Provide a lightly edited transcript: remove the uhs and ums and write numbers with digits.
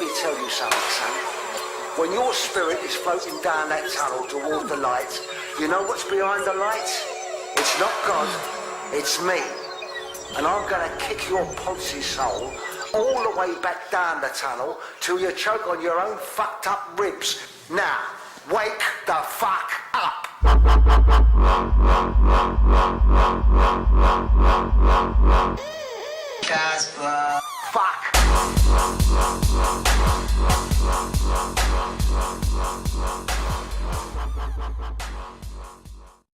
me tell you something, son. When your spirit is floating down that tunnel toward the light, you know what's behind the light? It's not God, it's me. And I'm gonna kick your Ponzi soul all the way back down the tunnel till you choke on your own fucked up ribs. Now, wake the fuck up! Casper. Fuck.